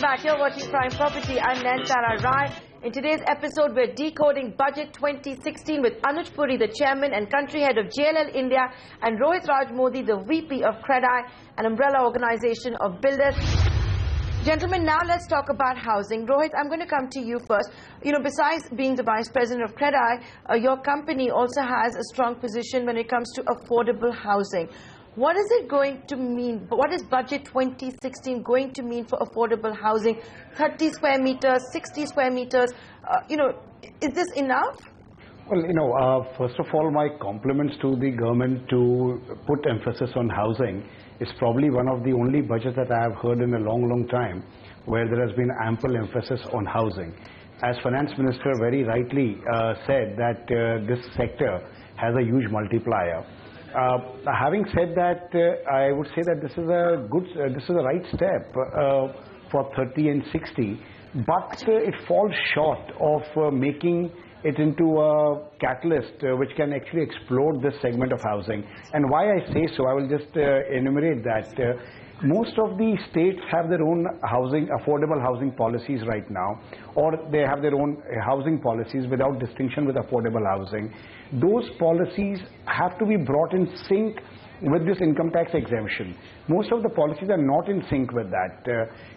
back. You're watching Prime Property. I'm Nansara Rai. In today's episode, we're decoding Budget 2016 with Anuj Puri, the chairman and country head of JLL India, and Rohit Raj Modi, the VP of CREDAI, an umbrella organization of builders. Gentlemen, now let's talk about housing. Rohit, I'm going to come to you first. You know, besides being the vice president of CREDAI, your company also has a strong position when it comes to affordable housing. What is it going to mean? What is Budget 2016 going to mean for affordable housing? 30 square meters, 60 square meters, is this enough? Well, first of all, my compliments to the government to put emphasis on housing. It's probably one of the only budgets that I have heard in a long time where there has been ample emphasis on housing. As Finance Minister very rightly said that this sector has a huge multiplier. Having said that, I would say that this is a right step for 30 and 60, but it falls short of making it into a catalyst which can actually explode this segment of housing. And why I say so, I will just enumerate that. Most of the states have their own affordable housing policies right now, or they have their own housing policies without distinction with affordable housing. Those policies have to be brought in sync with this income tax exemption. Most of the policies are not in sync with that,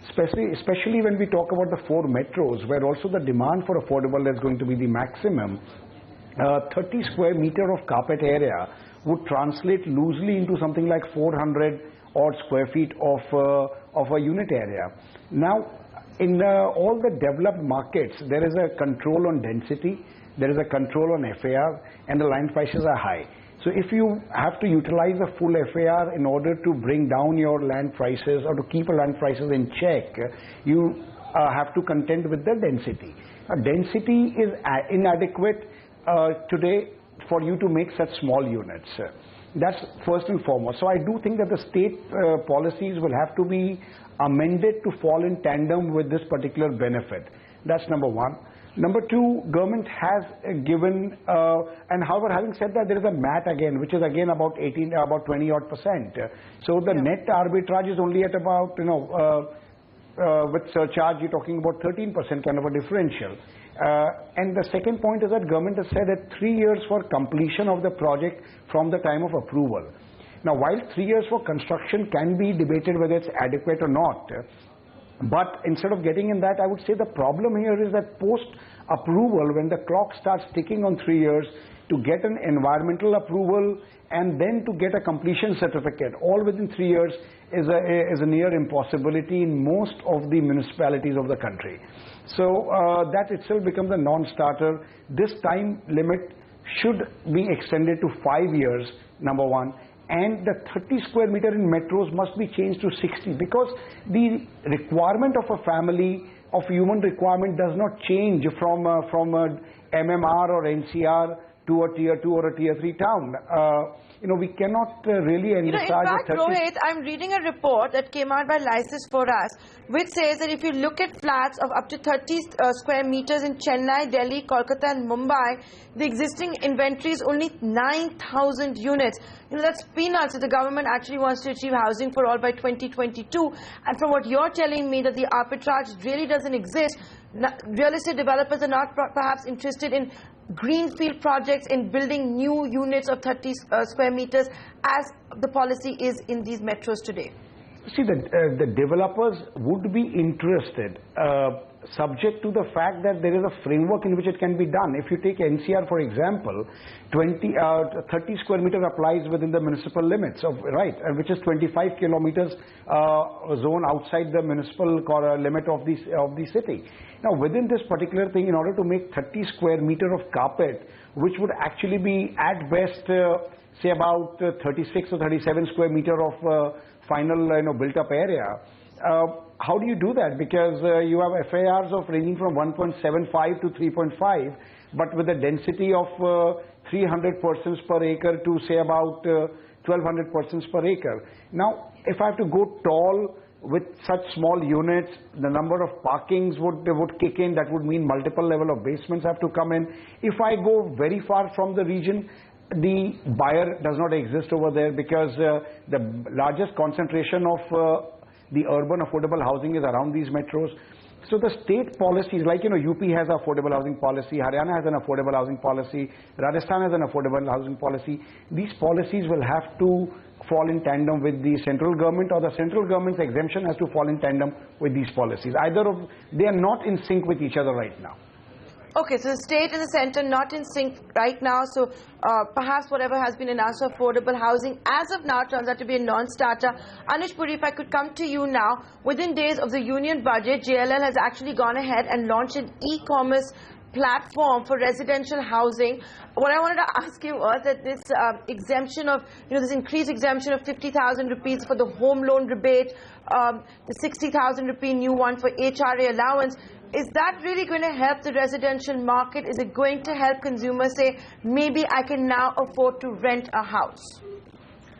especially when we talk about the 4 metros, where also the demand for affordable is going to be the maximum. 30 square meter of carpet area would translate loosely into something like 400 odd square feet of a unit area. Now, in all the developed markets, there is a control on density, there is a control on FAR, and the land prices are high. So if you have to utilize a full FAR in order to bring down your land prices or to keep your land prices in check, you have to contend with the density. Density is inadequate today for you to make such small units. That's first and foremost. So I do think that the state policies will have to be amended to fall in tandem with this particular benefit. That's number one. Number two, government has given, and however, having said that, there is a MAT again, which is again about 20 odd percent. So the net arbitrage is only at about, with surcharge, you're talking about 13% kind of a differential. And the second point is that government has said that 3 years for completion of the project from the time of approval. Now, while 3 years for construction can be debated whether it's adequate or not, but instead of getting in that, I would say the problem here is that post-approval, when the clock starts ticking on 3 years, to get an environmental approval and then to get a completion certificate, all within 3 years, is a near impossibility in most of the municipalities of the country. So that itself becomes a non-starter. This time limit should be extended to 5 years, number one. And the 30 square meter in metros must be changed to 60, because the requirement of a family, of human requirement, does not change from a MMR or NCR to a tier 2 or a tier 3 town. We cannot really envisage. In fact, Rohit, I'm reading a report that came out by Lysis for Us, which says that if you look at flats of up to 30 square meters in Chennai, Delhi, Kolkata and Mumbai, the existing inventory is only 9,000 units. That's peanuts if the government actually wants to achieve housing for all by 2022. And from what you're telling me, that the arbitrage really doesn't exist. Real estate developers are not perhaps interested in greenfield projects, in building new units of 30 square meters as the policy is in these metros today. See, the developers would be interested, subject to the fact that there is a framework in which it can be done. If you take NCR, for example, 30 square meter applies within the municipal limits, which is 25 kilometers zone outside the municipal limit of the city. Now, within this particular thing, in order to make 30 square meter of carpet, which would actually be at best, say about 36 or 37 square meter of final built-up area. How do you do that? Because you have FARs of ranging from 1.75 to 3.5, but with a density of 300 persons per acre to say about 1,200 persons per acre. Now, if I have to go tall with such small units, the number of parkings would kick in. That would mean multiple level of basements have to come in. If I go very far from the region, the buyer does not exist over there, because the largest concentration of the urban affordable housing is around these metros. So the state policies, like, UP has an affordable housing policy, Haryana has an affordable housing policy, Rajasthan has an affordable housing policy. These policies will have to fall in tandem with the central government, or the central government's exemption has to fall in tandem with these policies. They are not in sync with each other right now. Okay, so the state and the centre not in sync right now, so perhaps whatever has been announced for affordable housing as of now turns out to be a non-starter. Anuj Puri, if I could come to you now, within days of the union budget, JLL has actually gone ahead and launched an e-commerce platform for residential housing. What I wanted to ask you was that this exemption of, this increased exemption of 50,000 rupees for the home loan rebate, the 60,000 rupee new one for HRA allowance, is that really going to help the residential market? Is it going to help consumers say, maybe I can now afford to rent a house?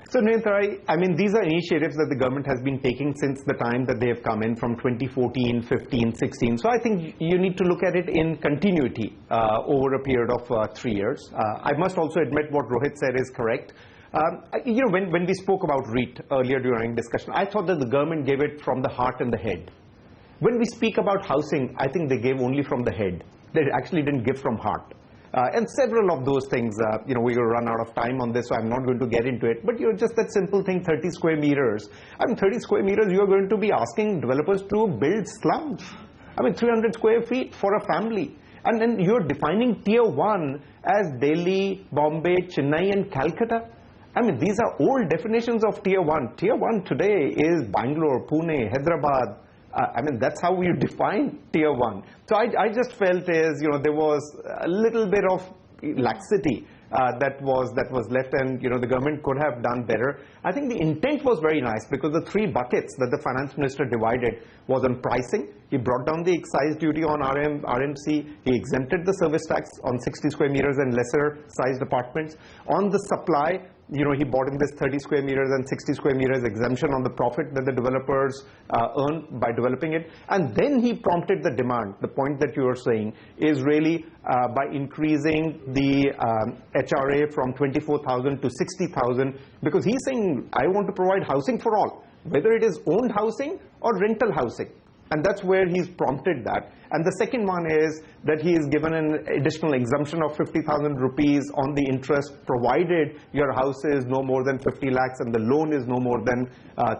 So, Netra, I mean, these are initiatives that the government has been taking since the time that they have come in from 2014, 15, 16. So I think you need to look at it in continuity over a period of 3 years. I must also admit what Rohit said is correct. When we spoke about REIT earlier during discussion, I thought that the government gave it from the heart and the head. When we speak about housing, I think they gave only from the head. They actually didn't give from heart. And several of those things, we will run out of time on this, so I'm not going to get into it. But just that simple thing, 30 square meters. I mean, 30 square meters, you're going to be asking developers to build slums. I mean, 300 square feet for a family. And then you're defining Tier 1 as Delhi, Bombay, Chennai, and Calcutta. I mean, these are old definitions of Tier 1. Tier 1 today is Bangalore, Pune, Hyderabad. I mean, that's how you define Tier 1. So I just felt there was a little bit of laxity that was left, and the government could have done better. I think the intent was very nice, because the 3 buckets that the finance minister divided was on pricing. He brought down the excise duty on RMC. He exempted the service tax on 60 square meters and lesser sized apartments. On the supply, he brought in this 30 square meters and 60 square meters exemption on the profit that the developers earn by developing it. And then he prompted the demand. The point that you are saying is really by increasing the HRA from 24,000 to 60,000, because he's saying, I want to provide housing for all, whether it is owned housing or rental housing. And that's where he's prompted that. And the second one is that he is given an additional exemption of 50,000 rupees on the interest, provided your house is no more than 50 lakhs and the loan is no more than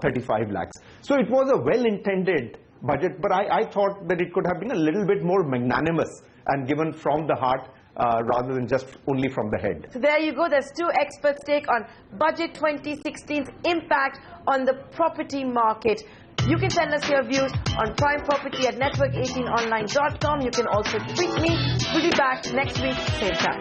35 lakhs. So it was a well-intended budget, but I thought that it could have been a little bit more magnanimous and given from the heart rather than just only from the head. So there you go. There's 2 experts' take on Budget 2016's impact on the property market. You can send us your views on Prime Property at network18online.com. You can also tweet me. We'll be back next week, same time.